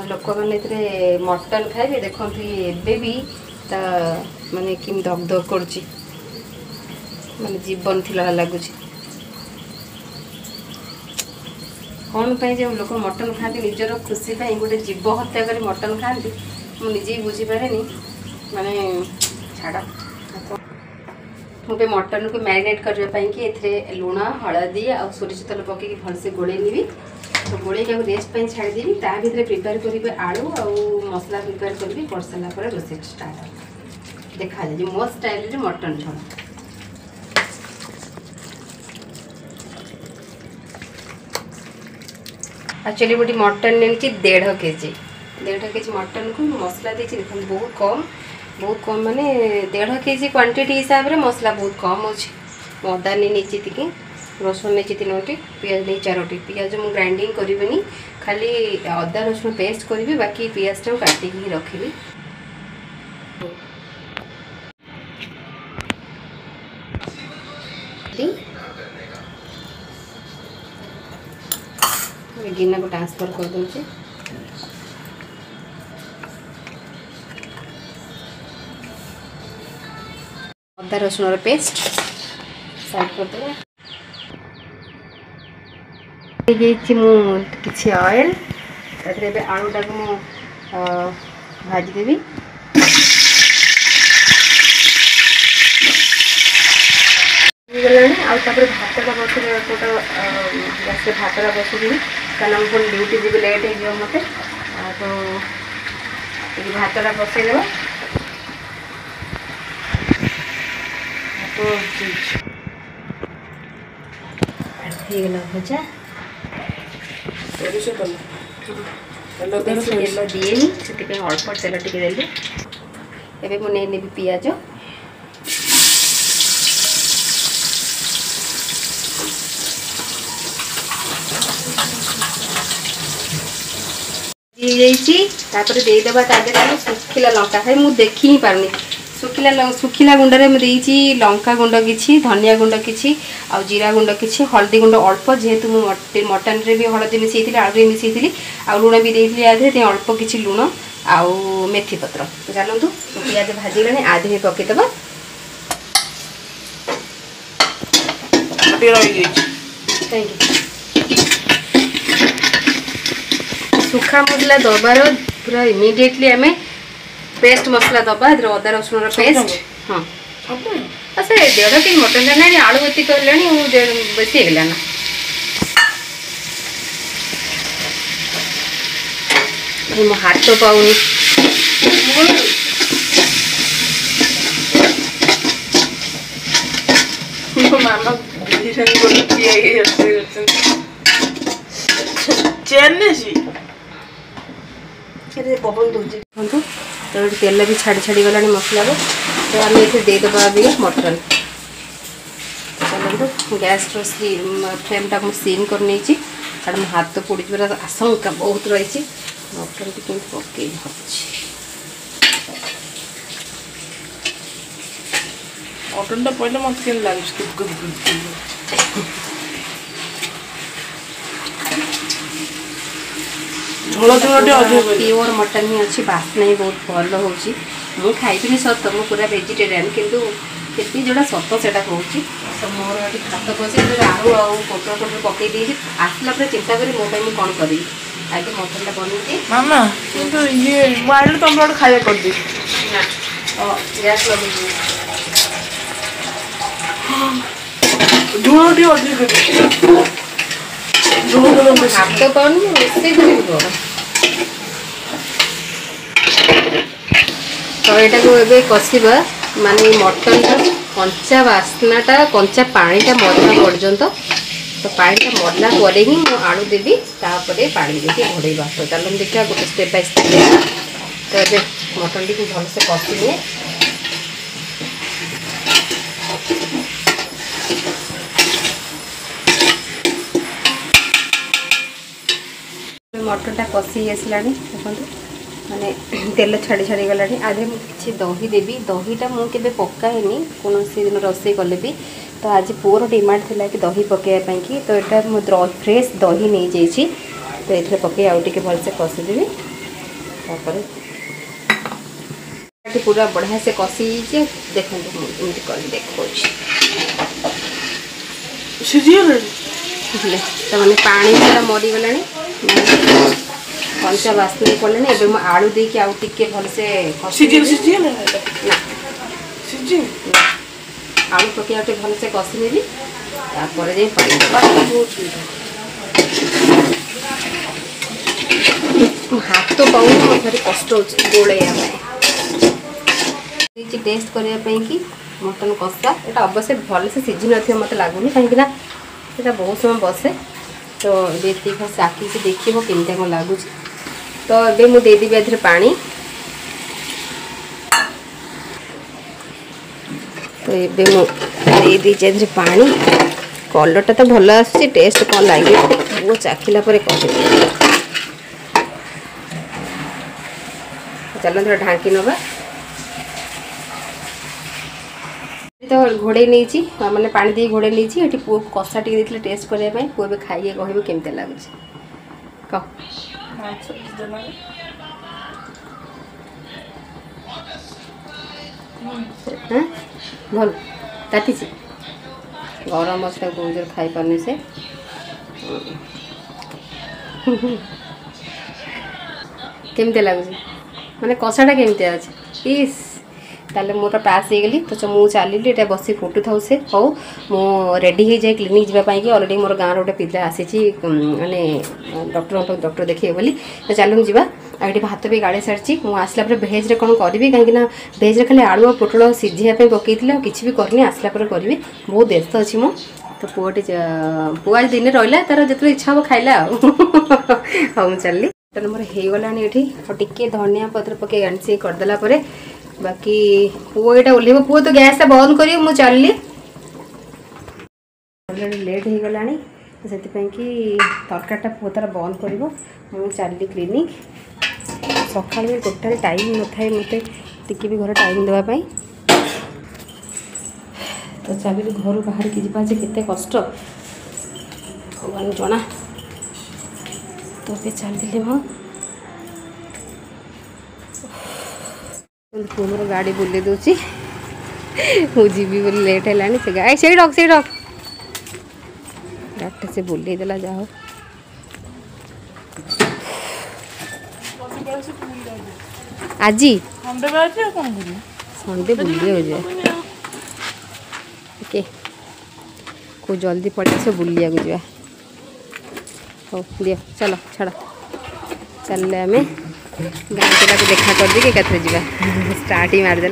लोक मैंने मटन खाइबे देखते एबे भी ता माने कि धक धक कर माने जीवन थिला लगुच कौन पे जो लोक मटन खाती निजर खुशी गोटे जीव हत्या कर मटन खाती मुझे बुझीपारे माने छाड़ मुझे मटन को मैरिनेट करने कि लुण हलदी आ सोरिष तेल पकई भलसे गोले नी तो गोले रेस्ट पे छाड़देवी ता भीतर प्रिपेयर करेंगे आलू आ मसला प्रिपेयर करी कर सारापर रोसे स्टार्ट देखा जाए मो स्टाइल मटन झोल एक्चुअली गोटे मटन नहीं 1.5 केजी मटन को मसला देखिए देखते बहुत कम माने 1.5 केजी क्वांटिटी हिसाब से मसला बहुत कम अच्छे अदा नहीं रसुन नहीं 3टी पियाज नहीं 4टी पियाज मुझे ग्राइंडिंग करी खाली अदा रसुन पेस्ट करी बाकी पियाज टाक काटिकी रखी गिना को ट्रांसफर कर दूचे अदा रसुन पेस्ट साइड कर दे किसी ऑयल तारे आलूटा को भाजीदेवी भातटा बस गैस भातटा बसुदी कारण मुझे ड्यूटी जी लेट हो मत तो भातटा बसईदेव होगला भजा तेल दिएनी से अल्प तेल टी देली एवं मुझे नहीं पियाज देदेबा सुखिला लंका खाई मुझे देखी ही पारनी सुखिला गुंडे मुझे लंका गुंड कि धनिया गुंड कि जीरा गुंड कि हल्दी गुंड अल्प जेहेतु मुझे मटन रे भी हल्दी मिसई आलू मिसई आ लुण भी देती आधे अल्प किसी लुण आउ मेथी पत्र चलतु पियाज भाजीगले आधे पकईदेव सुखा मसला दबार पूरा इमिडिएटली आम पेस्ट मसला दबा अदा रसुन पेस्ट हाँ से 1.5 केजी मटन ना आलू एति कर बेसी होगा ना मो हाथ तो पाऊनी मामा पवन दूसरी देखो तो तेल भी छाड़ी छाड़ी गला मसला तो आम ये देदेव अभी मटन चलते गैस फ्लेम टाक सीम कर नहीं कारण मो हाथ तो पोड़ आशंका बहुत रही मटन टी पकई मटन टा पहले मत के लगे प्योर मटन ही अच्छी बास्ना ही बहुत भल हो मुझे खाइबी सत मुझे पूरा वेजिटेरियन किंतु ये जोड़ा सत से मोर हाथ पचे आलू पोटल पोटल पकई आसला चिंता करी मो कौन करी आगे मटन बन मामा किंतु ये आलू तुम लोग खाया कर दी गैस लगे हाथ पाऊनी रोसे यहाँ को ए कषा माने मटन कंचा बास्नाटा कंचा पानीटा मरला पर्यंत तो पानीटा मरला पर ही मुझे आलू देवी तापर पानी देके घोड़ेबा। तो चलो देखा गोटे स्टेप बाय स्टेप। तो ये मटन टी भलसे कषि निए मटनटा कषि आसला देखो माने तेल छाड़ी छाड़ी गला आधे किसी दही देवी दहीटा मुझे पकाएनि कौन दिन रोसे कले भी। तो आज पुअर डिमांड थी कि दही पकड़ापी कि तो यहाँ मुझे फ्रेश दही नहीं जाइए तो ये पकई आउ टे भलसे कषिदेवी तापर पूरा बढ़िया से कषि देखो एमती कर देखो तो मैंने पानी पूरा मरीगला कंचा बास्ना पड़े एवं मुझे आलू देके आउ टिके भलसे आलू पकई आउ भलसे कषि नेबी तापर जे पानी हाथ तो पाऊँ भारी कष्ट गोलैया टेस्ट करने कि मटन कषा यहाँ अवश्य भलसे सीझी न मत लगुनि कहीं बहुत समय बसे तो ये साकी से देखिए केमती कौन लगुच। तो ये मुझे देदेवी एथरे पानी तो ये मुझे पानी कलरटा तो भल आस टेस्ट कौन लगे वो चाखिला कह चलो थोड़ा ढांकी नवा तो घोड़े नहीं मैंने पानी दे घोड़े नहीं ये पुओ कषा टे टेस्ट करने पुओ भी खाइए कह केमती लगुच कह भल ताती गरम मसला बहुत जोर खाई पारनी से केमती लगुच माने कषाटा केमती अच्छे इस ताले मोर पास हो गली तो मुझे चलिए ये बस फुटू था से हौ मु रेडी हो जाए क्लिनिक जावाई अलरेडी मोर गाँव गोटे पिला आसी माने डॉक्टर देखिए बोली तो चलो जा ये भात भी गाड़ी सारी मुझे आसला भेज कौन करी कहीं भेज खाली आलू और पोटल सीझाई पकई किसी भी करनी आसला करी बहुत व्यस्त अच्छी मो तो पुआटे पुआ दिन रहा तार जो इच्छा हम खाइला हाँ मुझे चलि तो मोर होगला ये टे धनिया पत्र पकई आनी करदेला बाकी पुओ यहाँ ओल्ल पुओ तो गैस बंद कर मुझे चलि अलरेडी लेट हो गला से तरकारीटा पुओ तार बंद कर मुझे चलि क्लिनिक सका टोटाल टाइम न थाए मत भी घर टाइम देवाई तो चलिए घर बाहर की जावा केते कष्ट भगवान जना तो चलिए मोर गाड़ी बुले दूची मुझे बोली लेट है से गाड़ी से रख गाड़ी से बुले देला जाओ आज संडे बुले हो जाए ओके को जल्दी पड़े से बुलिया को जा हो दियो चलो छाड़ चल आम गाँव पिला को देखा कर दी के स्टार्ट ही मारदे।